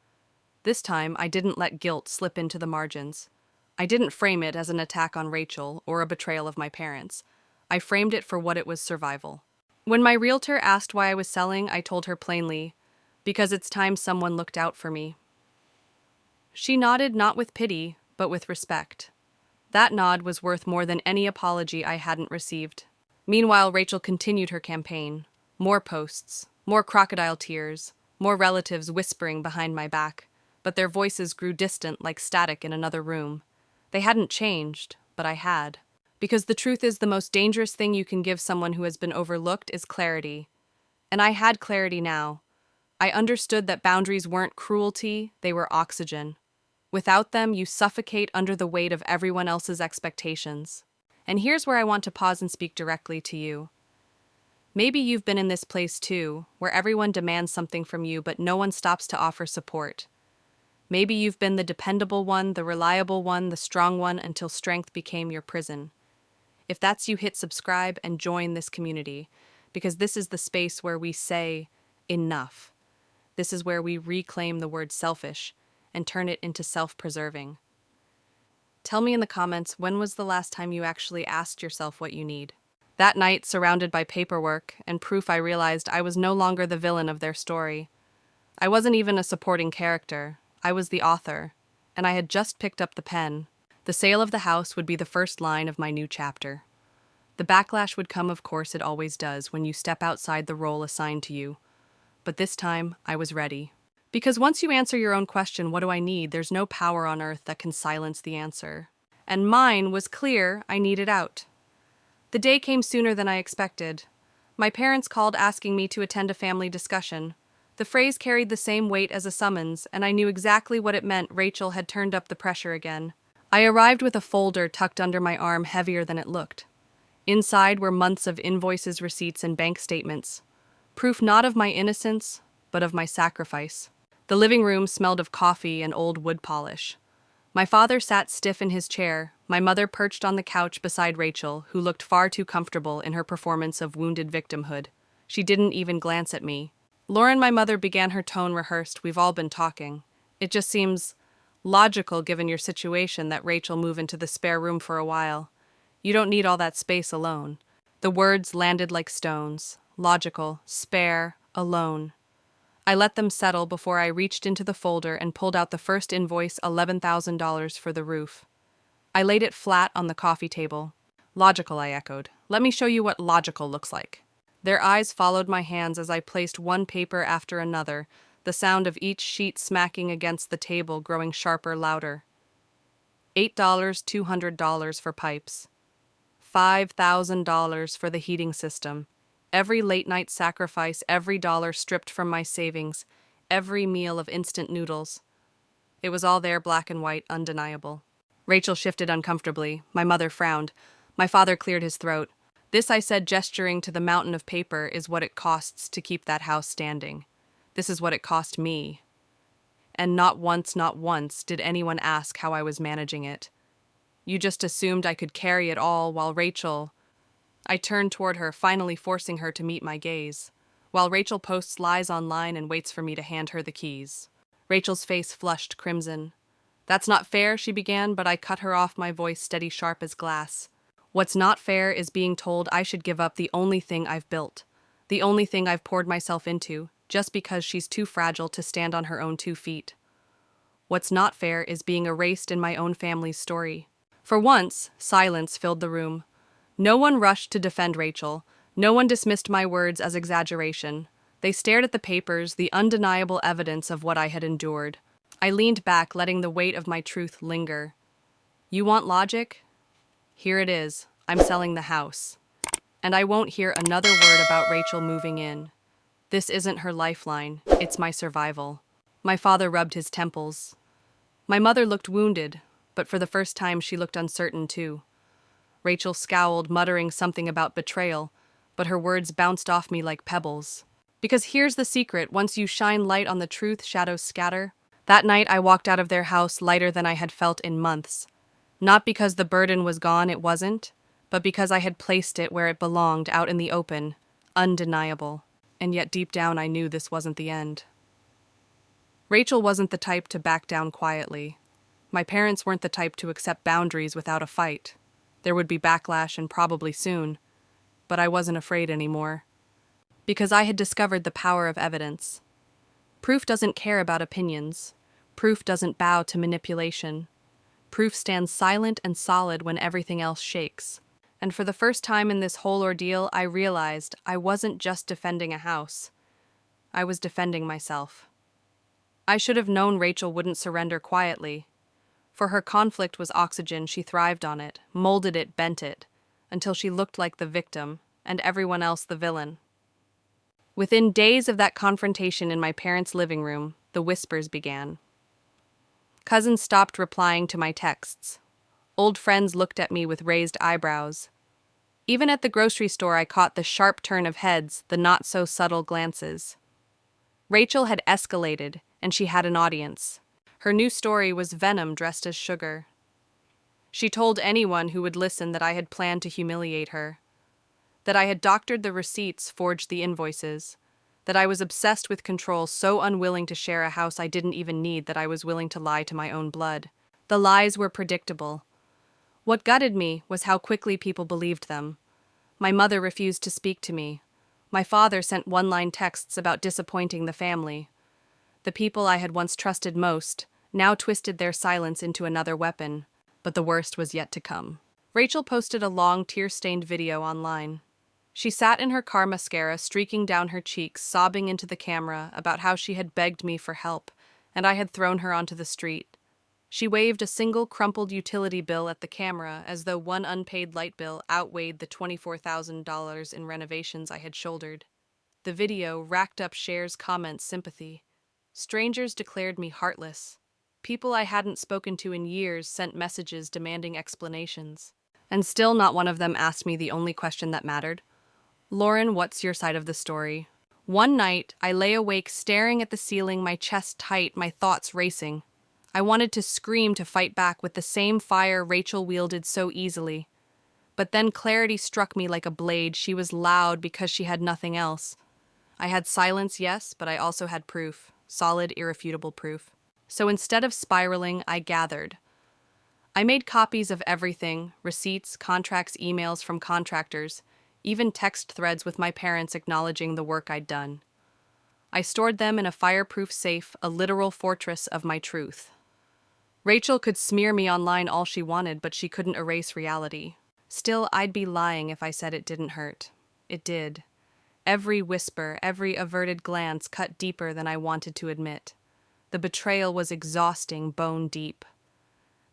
This time, I didn't let guilt slip into the margins. I didn't frame it as an attack on Rachel or a betrayal of my parents. I framed it for what it was: survival. When my realtor asked why I was selling, I told her plainly, because it's time someone looked out for me. She nodded, not with pity, but with respect. That nod was worth more than any apology I hadn't received. Meanwhile, Rachel continued her campaign. More posts, more crocodile tears, more relatives whispering behind my back, but their voices grew distant like static in another room. They hadn't changed, but I had. Because the truth is, the most dangerous thing you can give someone who has been overlooked is clarity. And I had clarity now. I understood that boundaries weren't cruelty, they were oxygen. Without them, you suffocate under the weight of everyone else's expectations. And here's where I want to pause and speak directly to you. Maybe you've been in this place too, where everyone demands something from you, but no one stops to offer support. Maybe you've been the dependable one, the reliable one, the strong one, until strength became your prison. If that's you, hit subscribe and join this community, because this is the space where we say, enough. This is where we reclaim the word selfish and turn it into self-preserving. Tell me in the comments, when was the last time you actually asked yourself what you need? That night, surrounded by paperwork and proof, I realized I was no longer the villain of their story. I wasn't even a supporting character. I was the author, and I had just picked up the pen. The sale of the house would be the first line of my new chapter. The backlash would come, of course it always does, when you step outside the role assigned to you. But this time, I was ready. Because once you answer your own question, what do I need, there's no power on earth that can silence the answer. And mine was clear: I needed out. The day came sooner than I expected. My parents called asking me to attend a family discussion. The phrase carried the same weight as a summons, and I knew exactly what it meant. Rachel had turned up the pressure again. I arrived with a folder tucked under my arm, heavier than it looked. Inside were months of invoices, receipts, and bank statements. Proof not of my innocence, but of my sacrifice. The living room smelled of coffee and old wood polish. My father sat stiff in his chair, my mother perched on the couch beside Rachel, who looked far too comfortable in her performance of wounded victimhood. She didn't even glance at me. Lauren, my mother, began, her tone rehearsed. We've all been talking. It just seems logical, given your situation, that Rachel move into the spare room for a while. You don't need all that space alone. The words landed like stones. Logical, spare, alone. I let them settle before I reached into the folder and pulled out the first invoice, $11,000 for the roof. I laid it flat on the coffee table. Logical, I echoed. Let me show you what logical looks like. Their eyes followed my hands as I placed one paper after another, the sound of each sheet smacking against the table growing sharper, louder. $8, $200 for pipes. $5,000 for the heating system. Every late-night sacrifice, every dollar stripped from my savings, every meal of instant noodles. It was all there, black and white, undeniable. Rachel shifted uncomfortably. My mother frowned. My father cleared his throat. This, I said, gesturing to the mountain of paper, is what it costs to keep that house standing. This is what it cost me. and not once did anyone ask how I was managing it. You just assumed I could carry it all while Rachel... I turned toward her, finally forcing her to meet my gaze, while Rachel posts lies online and waits for me to hand her the keys. Rachel's face flushed crimson. "That's not fair," she began, but I cut her off, my voice steady, sharp as glass. "What's not fair is being told I should give up the only thing I've built, the only thing I've poured myself into, just because she's too fragile to stand on her own 2 feet. What's not fair is being erased in my own family's story." For once, silence filled the room. No one rushed to defend Rachel. No one dismissed my words as exaggeration. They stared at the papers, the undeniable evidence of what I had endured. I leaned back, letting the weight of my truth linger. "You want logic? Here it is. I'm selling the house. And I won't hear another word about Rachel moving in. This isn't her lifeline. It's my survival." My father rubbed his temples. My mother looked wounded, but for the first time she looked uncertain too. Rachel scowled, muttering something about betrayal, but her words bounced off me like pebbles. Because here's the secret: once you shine light on the truth, shadows scatter. That night I walked out of their house lighter than I had felt in months. Not because the burden was gone, it wasn't, but because I had placed it where it belonged, out in the open, undeniable. And yet deep down I knew this wasn't the end. Rachel wasn't the type to back down quietly. My parents weren't the type to accept boundaries without a fight. There would be backlash, and probably soon. But I wasn't afraid anymore. Because I had discovered the power of evidence. Proof doesn't care about opinions. Proof doesn't bow to manipulation. Proof stands silent and solid when everything else shakes. And for the first time in this whole ordeal, I realized I wasn't just defending a house. I was defending myself. I should have known Rachel wouldn't surrender quietly. For her conflict was oxygen. She thrived on it, molded it, bent it, until she looked like the victim, and everyone else the villain. Within days of that confrontation in my parents' living room, the whispers began. Cousins stopped replying to my texts. Old friends looked at me with raised eyebrows. Even at the grocery store, I caught the sharp turn of heads, the not-so-subtle glances. Rachel had escalated, and she had an audience. Her new story was venom dressed as sugar. She told anyone who would listen that I had planned to humiliate her, that I had doctored the receipts, forged the invoices, that I was obsessed with control, so unwilling to share a house I didn't even need that I was willing to lie to my own blood. The lies were predictable. What gutted me was how quickly people believed them. My mother refused to speak to me. My father sent one-line texts about disappointing the family. The people I had once trusted most now twisted their silence into another weapon, but the worst was yet to come. Rachel posted a long, tear-stained video online. She sat in her car, mascara streaking down her cheeks, sobbing into the camera about how she had begged me for help, and I had thrown her onto the street. She waved a single crumpled utility bill at the camera as though one unpaid light bill outweighed the $24,000 in renovations I had shouldered. The video racked up shares, comments, sympathy. Strangers declared me heartless. People I hadn't spoken to in years sent messages demanding explanations. And still not one of them asked me the only question that mattered. "Lauren, what's your side of the story?" One night, I lay awake staring at the ceiling, my chest tight, my thoughts racing. I wanted to scream, to fight back with the same fire Rachel wielded so easily. But then clarity struck me like a blade. She was loud because she had nothing else. I had silence, yes, but I also had proof. Solid, irrefutable proof. So instead of spiraling, I gathered. I made copies of everything: receipts, contracts, emails from contractors, even text threads with my parents acknowledging the work I'd done. I stored them in a fireproof safe, a literal fortress of my truth. Rachel could smear me online all she wanted, but she couldn't erase reality. Still, I'd be lying if I said it didn't hurt. It did. Every whisper, every averted glance cut deeper than I wanted to admit. The betrayal was exhausting, bone deep.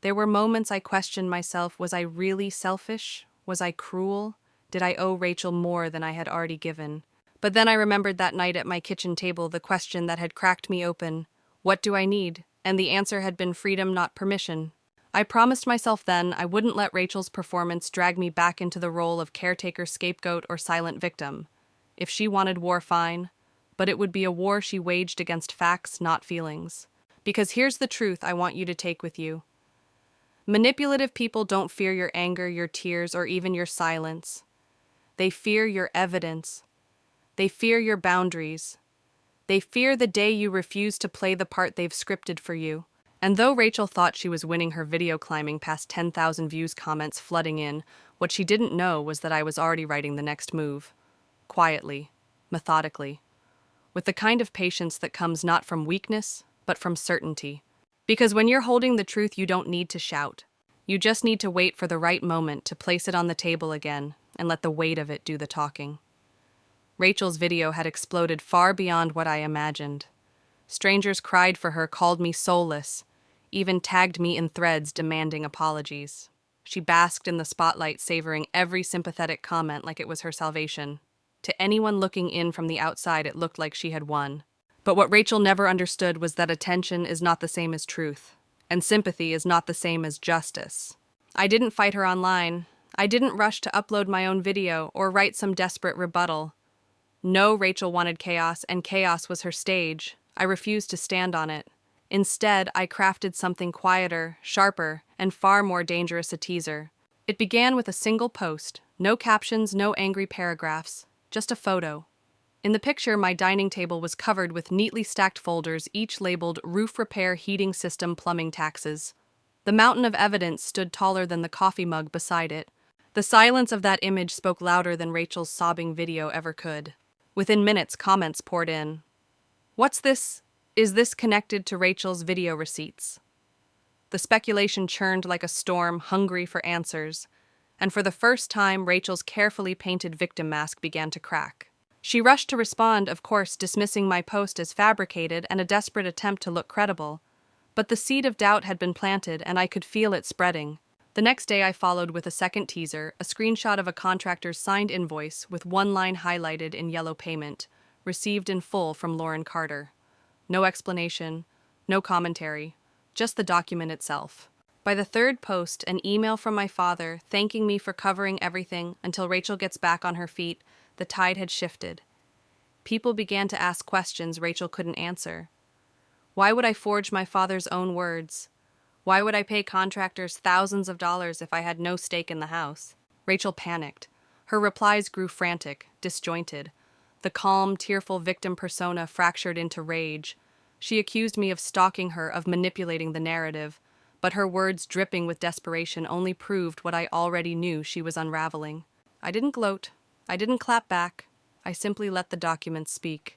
There were moments I questioned myself. Was I really selfish? Was I cruel? Did I owe Rachel more than I had already given? But then I remembered that night at my kitchen table, the question that had cracked me open. What do I need? And the answer had been freedom, not permission. I promised myself then I wouldn't let Rachel's performance drag me back into the role of caretaker, scapegoat, or silent victim. If she wanted war, fine. But it would be a war she waged against facts, not feelings. Because here's the truth I want you to take with you. Manipulative people don't fear your anger, your tears, or even your silence. They fear your evidence. They fear your boundaries. They fear the day you refuse to play the part they've scripted for you. And though Rachel thought she was winning her video climbing past 10,000 views, comments flooding in, what she didn't know was that I was already writing the next move. Quietly, methodically, with the kind of patience that comes not from weakness, but from certainty. Because when you're holding the truth, you don't need to shout. You just need to wait for the right moment to place it on the table again and let the weight of it do the talking. Rachel's video had exploded far beyond what I imagined. Strangers cried for her, called me soulless, even tagged me in threads demanding apologies. She basked in the spotlight, savoring every sympathetic comment like it was her salvation. To anyone looking in from the outside, it looked like she had won. But what Rachel never understood was that attention is not the same as truth, and sympathy is not the same as justice. I didn't fight her online. I didn't rush to upload my own video or write some desperate rebuttal. No, Rachel wanted chaos, and chaos was her stage. I refused to stand on it. Instead, I crafted something quieter, sharper, and far more dangerous: a teaser. It began with a single post, no captions, no angry paragraphs, just a photo. In the picture, my dining table was covered with neatly stacked folders, each labeled roof repair, heating system, plumbing taxes. The mountain of evidence stood taller than the coffee mug beside it. The silence of that image spoke louder than Rachel's sobbing video ever could. Within minutes, comments poured in. What's this? Is this connected to Rachel's video receipts? The speculation churned like a storm, hungry for answers. And for the first time, Rachel's carefully painted victim mask began to crack. She rushed to respond, of course, dismissing my post as fabricated and a desperate attempt to look credible. But the seed of doubt had been planted, and I could feel it spreading. The next day I followed with a second teaser, a screenshot of a contractor's signed invoice with one line highlighted in yellow: payment, received in full from Lauren Carter. No explanation, no commentary, just the document itself. By the third post, an email from my father thanking me for covering everything until Rachel gets back on her feet. The tide had shifted. People began to ask questions Rachel couldn't answer. Why would I forge my father's own words? Why would I pay contractors thousands of dollars if I had no stake in the house? Rachel panicked. Her replies grew frantic, disjointed. The calm, tearful victim persona fractured into rage. She accused me of stalking her, of manipulating the narrative, but her words, dripping with desperation, only proved what I already knew: she was unraveling. I didn't gloat. I didn't clap back. I simply let the documents speak.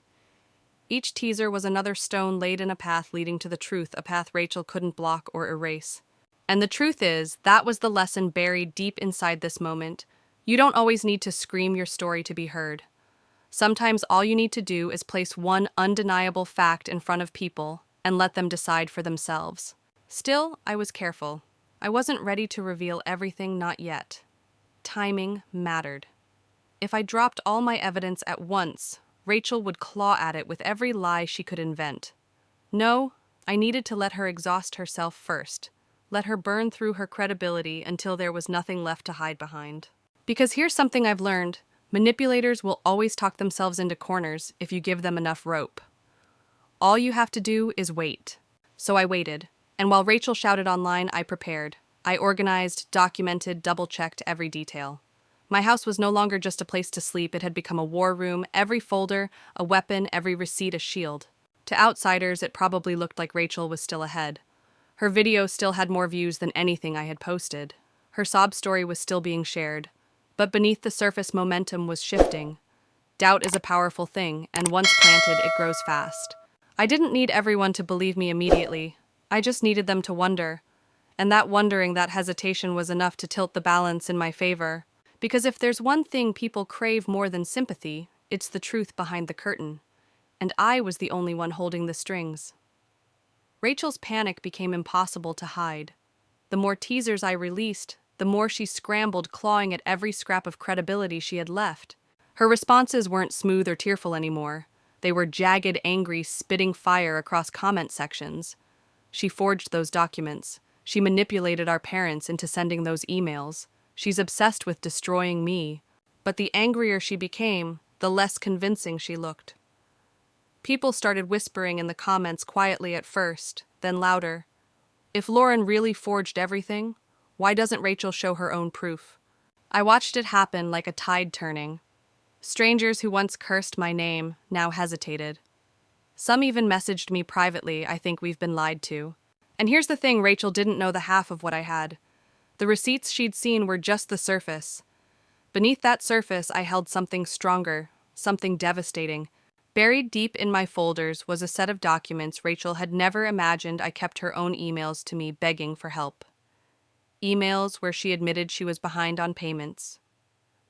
Each teaser was another stone laid in a path leading to the truth, a path Rachel couldn't block or erase. And the truth is, that was the lesson buried deep inside this moment. You don't always need to scream your story to be heard. Sometimes all you need to do is place one undeniable fact in front of people and let them decide for themselves. Still, I was careful. I wasn't ready to reveal everything, not yet. Timing mattered. If I dropped all my evidence at once, Rachel would claw at it with every lie she could invent. No, I needed to let her exhaust herself first. Let her burn through her credibility until there was nothing left to hide behind. Because here's something I've learned: manipulators will always talk themselves into corners if you give them enough rope. All you have to do is wait. So I waited, and while Rachel shouted online, I prepared. I organized, documented, double-checked every detail. My house was no longer just a place to sleep. It had become a war room, every folder a weapon, every receipt a shield. To outsiders, it probably looked like Rachel was still ahead. Her video still had more views than anything I had posted. Her sob story was still being shared. But beneath the surface, momentum was shifting. Doubt is a powerful thing, and once planted, it grows fast. I didn't need everyone to believe me immediately. I just needed them to wonder. And that wondering, that hesitation, was enough to tilt the balance in my favor. Because if there's one thing people crave more than sympathy, it's the truth behind the curtain. And I was the only one holding the strings. Rachel's panic became impossible to hide. The more teasers I released, the more she scrambled, clawing at every scrap of credibility she had left. Her responses weren't smooth or tearful anymore. They were jagged, angry, spitting fire across comment sections. She forged those documents. She manipulated our parents into sending those emails. She's obsessed with destroying me. But the angrier she became, the less convincing she looked. People started whispering in the comments quietly at first, then louder. If Lauren really forged everything, why doesn't Rachel show her own proof? I watched it happen like a tide turning. Strangers who once cursed my name now hesitated. Some even messaged me privately, "I think we've been lied to." And here's the thing, Rachel didn't know the half of what I had. The receipts she'd seen were just the surface. Beneath that surface, I held something stronger, something devastating. Buried deep in my folders was a set of documents Rachel had never imagined. I kept her own emails to me begging for help. Emails where she admitted she was behind on payments.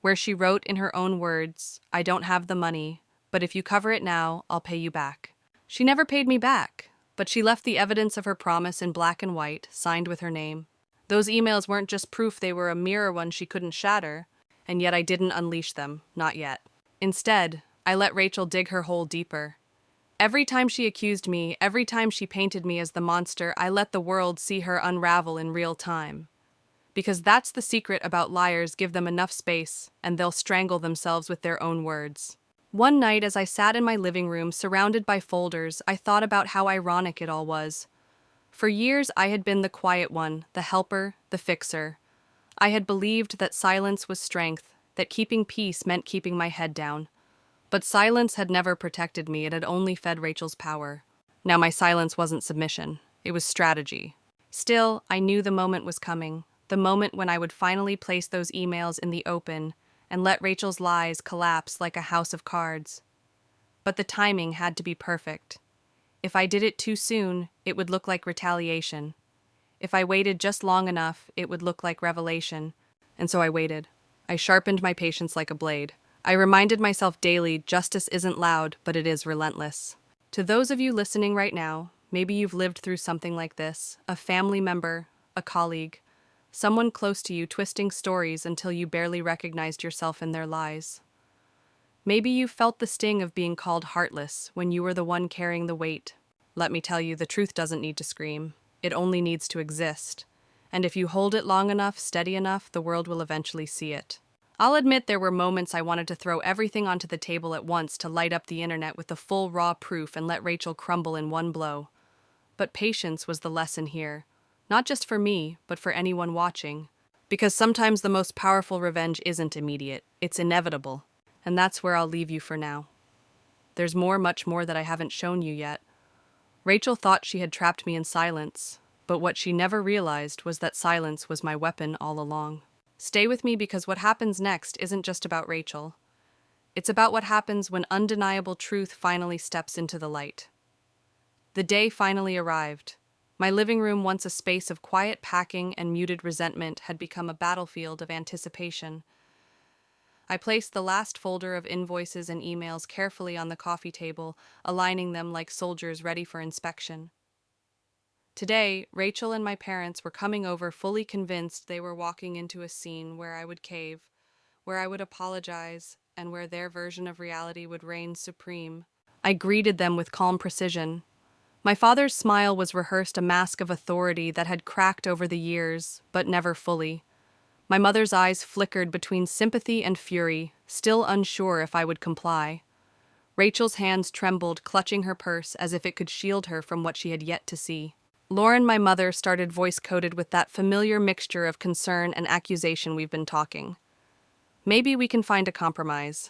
Where she wrote in her own words, "I don't have the money, but if you cover it now, I'll pay you back." She never paid me back, but she left the evidence of her promise in black and white, signed with her name. Those emails weren't just proof, they were a mirror one she couldn't shatter, and yet I didn't unleash them, not yet. Instead, I let Rachel dig her hole deeper. Every time she accused me, every time she painted me as the monster, I let the world see her unravel in real time. Because that's the secret about liars: give them enough space, and they'll strangle themselves with their own words. One night, as I sat in my living room, surrounded by folders, I thought about how ironic it all was. For years, I had been the quiet one, the helper, the fixer. I had believed that silence was strength, that keeping peace meant keeping my head down. But silence had never protected me, it had only fed Rachel's power. Now my silence wasn't submission, it was strategy. Still, I knew the moment was coming, the moment when I would finally place those emails in the open and let Rachel's lies collapse like a house of cards. But the timing had to be perfect. If I did it too soon, it would look like retaliation. If I waited just long enough, it would look like revelation. And so I waited. I sharpened my patience like a blade. I reminded myself daily, justice isn't loud, but it is relentless. To those of you listening right now, maybe you've lived through something like this: a family member, a colleague, someone close to you twisting stories until you barely recognized yourself in their lies. Maybe you felt the sting of being called heartless when you were the one carrying the weight. Let me tell you, the truth doesn't need to scream. It only needs to exist. And if you hold it long enough, steady enough, the world will eventually see it. I'll admit there were moments I wanted to throw everything onto the table at once to light up the internet with the full raw proof and let Rachel crumble in one blow. But patience was the lesson here. Not just for me, but for anyone watching. Because sometimes the most powerful revenge isn't immediate, it's inevitable. And that's where I'll leave you for now. There's more, much more that I haven't shown you yet. Rachel thought she had trapped me in silence, but what she never realized was that silence was my weapon all along. Stay with me, because what happens next isn't just about Rachel. It's about what happens when undeniable truth finally steps into the light. The day finally arrived. My living room, once a space of quiet packing and muted resentment, had become a battlefield of anticipation. I placed the last folder of invoices and emails carefully on the coffee table, aligning them like soldiers ready for inspection. Today, Rachel and my parents were coming over, fully convinced they were walking into a scene where I would cave, where I would apologize, and where their version of reality would reign supreme. I greeted them with calm precision. My father's smile was rehearsed, a mask of authority that had cracked over the years, but never fully. My mother's eyes flickered between sympathy and fury, still unsure if I would comply. Rachel's hands trembled, clutching her purse as if it could shield her from what she had yet to see. Lauren, my mother, started, voice coated with that familiar mixture of concern and accusation we've been talking. "Maybe we can find a compromise.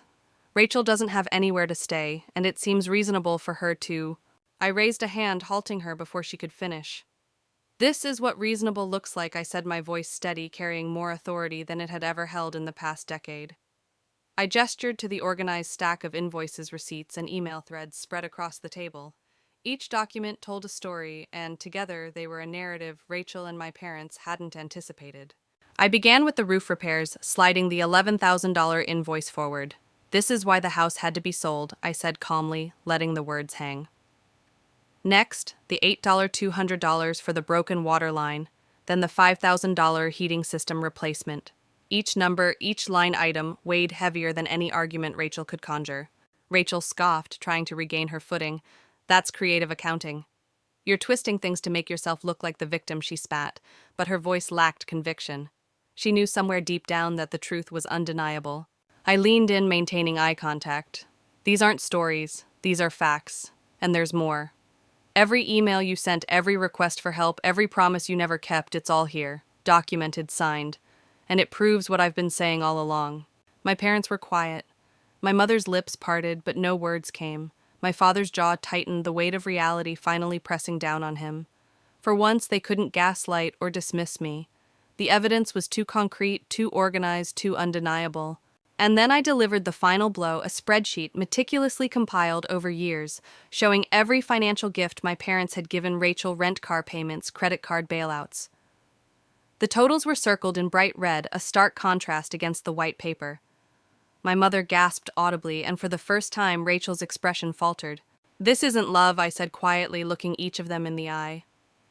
Rachel doesn't have anywhere to stay, and it seems reasonable for her to—" I raised a hand, halting her before she could finish. "This is what reasonable looks like," I said, my voice steady, carrying more authority than it had ever held in the past decade. I gestured to the organized stack of invoices, receipts, and email threads spread across the table. Each document told a story, and together they were a narrative Rachel and my parents hadn't anticipated. I began with the roof repairs, sliding the $11,000 invoice forward. "This is why the house had to be sold," I said calmly, letting the words hang. Next, the $8,200 for the broken water line, then the $5,000 heating system replacement. Each number, each line item, weighed heavier than any argument Rachel could conjure. Rachel scoffed, trying to regain her footing. "That's creative accounting. You're twisting things to make yourself look like the victim," she spat, but her voice lacked conviction. She knew somewhere deep down that the truth was undeniable. I leaned in, maintaining eye contact. "These aren't stories, these are facts. And there's more. Every email you sent, every request for help, every promise you never kept, it's all here, documented, signed. And it proves what I've been saying all along. My parents were quiet. My mother's lips parted, but no words came. My father's jaw tightened, the weight of reality finally pressing down on him. For once, they couldn't gaslight or dismiss me. The evidence was too concrete, too organized, too undeniable. And then I delivered the final blow, a spreadsheet meticulously compiled over years, showing every financial gift my parents had given Rachel: rent car payments, credit card bailouts. The totals were circled in bright red, a stark contrast against the white paper. My mother gasped audibly, and for the first time Rachel's expression faltered. "This isn't love," I said quietly, looking each of them in the eye.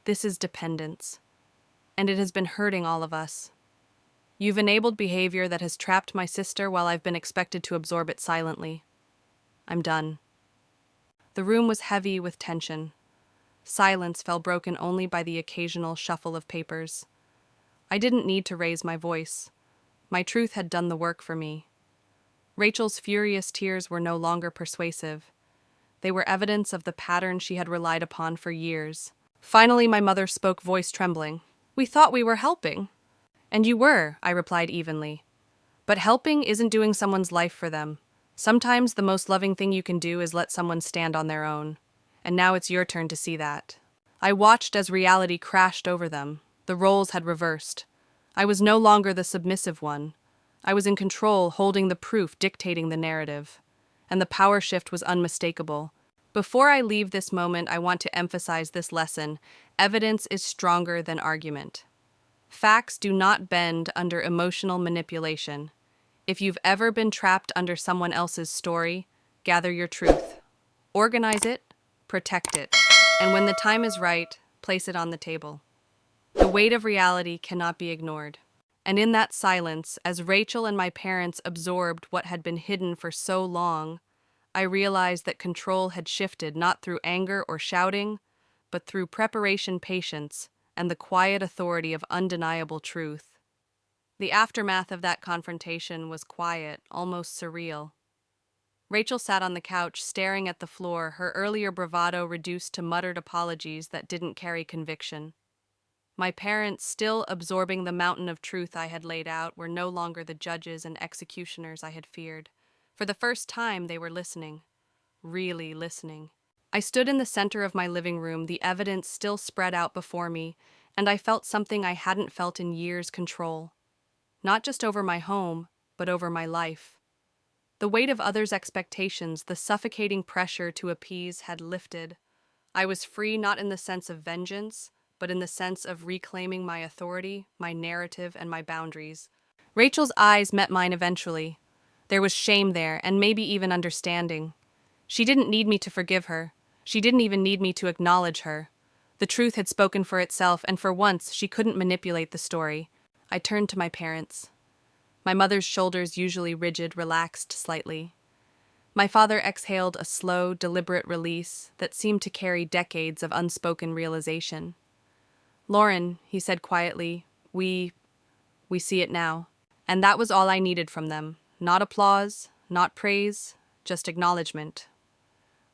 "This is dependence. And it has been hurting all of us. You've enabled behavior that has trapped my sister while I've been expected to absorb it silently. I'm done." The room was heavy with tension. Silence fell, broken only by the occasional shuffle of papers. I didn't need to raise my voice. My truth had done the work for me. Rachel's furious tears were no longer persuasive. They were evidence of the pattern she had relied upon for years. Finally, my mother spoke, voice trembling. "We thought we were helping." "And you were," I replied evenly. "But helping isn't doing someone's life for them. Sometimes the most loving thing you can do is let someone stand on their own. And now it's your turn to see that." I watched as reality crashed over them. The roles had reversed. I was no longer the submissive one. I was in control, holding the proof, dictating the narrative. And the power shift was unmistakable. Before I leave this moment, I want to emphasize this lesson: evidence is stronger than argument. Facts do not bend under emotional manipulation. If you've ever been trapped under someone else's story, gather your truth. Organize it, protect it, and when the time is right, place it on the table. The weight of reality cannot be ignored. And in that silence, as Rachel and my parents absorbed what had been hidden for so long, I realized that control had shifted, not through anger or shouting, but through preparation, patience, and the quiet authority of undeniable truth. The aftermath of that confrontation was quiet, almost surreal. Rachel sat on the couch, staring at the floor, her earlier bravado reduced to muttered apologies that didn't carry conviction. My parents, still absorbing the mountain of truth I had laid out, were no longer the judges and executioners I had feared. For the first time, they were listening. Really listening. I stood in the center of my living room, the evidence still spread out before me, and I felt something I hadn't felt in years: control. Not just over my home, but over my life. The weight of others' expectations, the suffocating pressure to appease, had lifted. I was free, not in the sense of vengeance, but in the sense of reclaiming my authority, my narrative, and my boundaries. Rachel's eyes met mine eventually. There was shame there, and maybe even understanding. She didn't need me to forgive her. She didn't even need me to acknowledge her. The truth had spoken for itself, and for once, she couldn't manipulate the story. I turned to my parents. My mother's shoulders, usually rigid, relaxed slightly. My father exhaled a slow, deliberate release that seemed to carry decades of unspoken realization. "Lauren," he said quietly, we see it now." And that was all I needed from them. Not applause, not praise, just acknowledgement.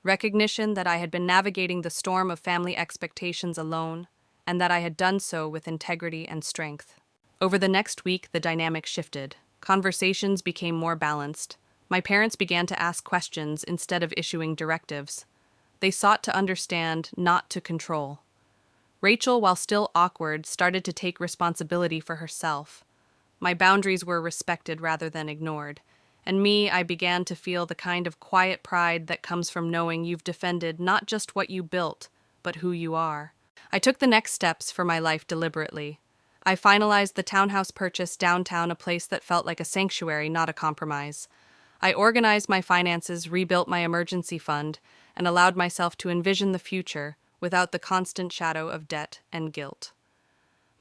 Recognition that I had been navigating the storm of family expectations alone, and that I had done so with integrity and strength. Over the next week, the dynamic shifted. Conversations became more balanced. My parents began to ask questions instead of issuing directives. They sought to understand, not to control. Rachel, while still awkward, started to take responsibility for herself. My boundaries were respected rather than ignored. And me, I began to feel the kind of quiet pride that comes from knowing you've defended not just what you built, but who you are. I took the next steps for my life deliberately. I finalized the townhouse purchase downtown, a place that felt like a sanctuary, not a compromise. I organized my finances, rebuilt my emergency fund, and allowed myself to envision the future without the constant shadow of debt and guilt.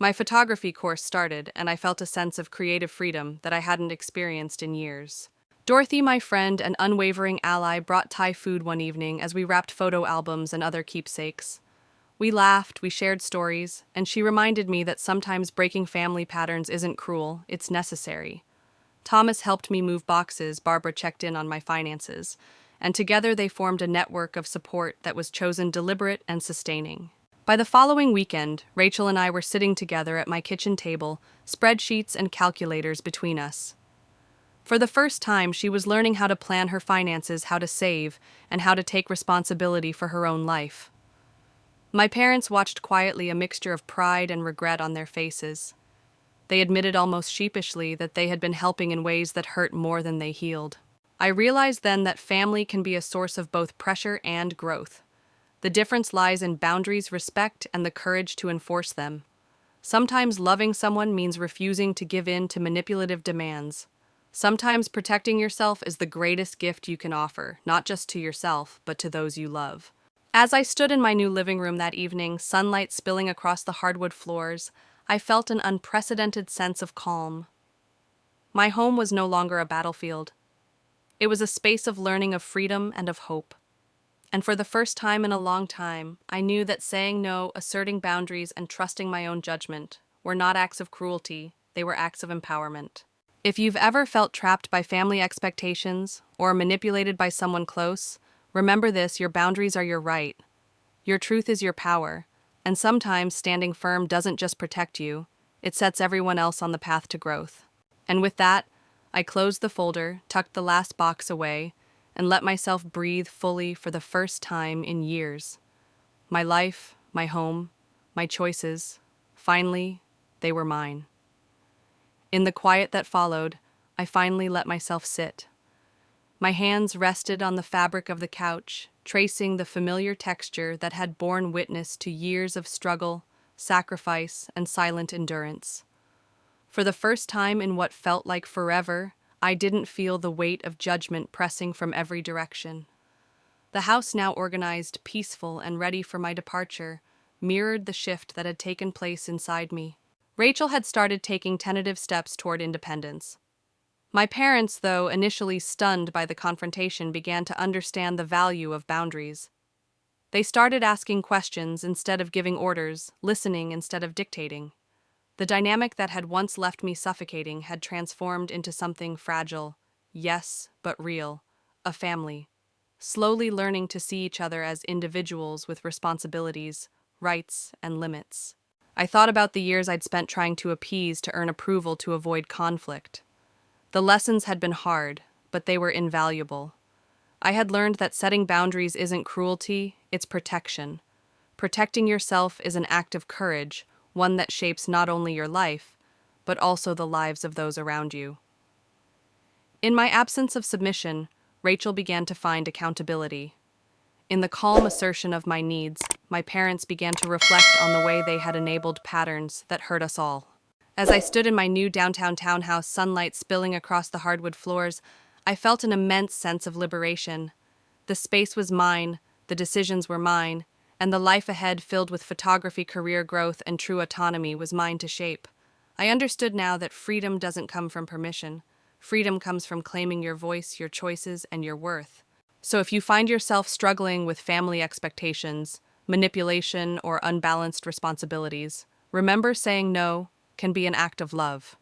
My photography course started, and I felt a sense of creative freedom that I hadn't experienced in years. Dorothy, my friend and unwavering ally, brought Thai food one evening as we wrapped photo albums and other keepsakes. We laughed, we shared stories, and she reminded me that sometimes breaking family patterns isn't cruel, it's necessary. Thomas helped me move boxes, Barbara checked in on my finances, and together they formed a network of support that was chosen deliberate and sustaining. By the following weekend, Rachel and I were sitting together at my kitchen table, spreadsheets and calculators between us. For the first time, she was learning how to plan her finances, how to save, and how to take responsibility for her own life. My parents watched quietly, a mixture of pride and regret on their faces. They admitted almost sheepishly that they had been helping in ways that hurt more than they healed. I realized then that family can be a source of both pressure and growth. The difference lies in boundaries, respect, and the courage to enforce them. Sometimes loving someone means refusing to give in to manipulative demands. Sometimes protecting yourself is the greatest gift you can offer, not just to yourself, but to those you love. As I stood in my new living room that evening, sunlight spilling across the hardwood floors, I felt an unprecedented sense of calm. My home was no longer a battlefield. It was a space of learning, of freedom, and of hope. And for the first time in a long time, I knew that saying no, asserting boundaries, and trusting my own judgment were not acts of cruelty, they were acts of empowerment. If you've ever felt trapped by family expectations or manipulated by someone close, remember this: your boundaries are your right. Your truth is your power. And sometimes standing firm doesn't just protect you, it sets everyone else on the path to growth. And with that, I closed the folder, tucked the last box away, and let myself breathe fully for the first time in years. My life, my home, my choices, finally, they were mine. In the quiet that followed, I finally let myself sit. My hands rested on the fabric of the couch, tracing the familiar texture that had borne witness to years of struggle, sacrifice, and silent endurance. For the first time in what felt like forever, I didn't feel the weight of judgment pressing from every direction. The house, now organized, peaceful, and ready for my departure, mirrored the shift that had taken place inside me. Rachel had started taking tentative steps toward independence. My parents, though initially stunned by the confrontation, began to understand the value of boundaries. They started asking questions instead of giving orders, listening instead of dictating. The dynamic that had once left me suffocating had transformed into something fragile, yes, but real, a family, slowly learning to see each other as individuals with responsibilities, rights, and limits. I thought about the years I'd spent trying to appease, to earn approval, to avoid conflict. The lessons had been hard, but they were invaluable. I had learned that setting boundaries isn't cruelty, it's protection. Protecting yourself is an act of courage, one that shapes not only your life, but also the lives of those around you. In my absence of submission, Rachel began to find accountability. In the calm assertion of my needs, my parents began to reflect on the way they had enabled patterns that hurt us all. As I stood in my new downtown townhouse, sunlight spilling across the hardwood floors, I felt an immense sense of liberation. The space was mine, the decisions were mine, and the life ahead, filled with photography, career growth, and true autonomy, was mine to shape. I understood now that freedom doesn't come from permission. Freedom comes from claiming your voice, your choices, and your worth. So if you find yourself struggling with family expectations, manipulation, or unbalanced responsibilities, remember, saying no can be an act of love.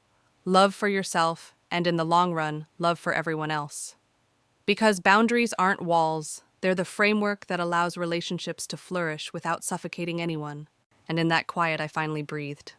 Love for yourself, and in the long run, love for everyone else. Because boundaries aren't walls, they're the framework that allows relationships to flourish without suffocating anyone. And in that quiet, I finally breathed.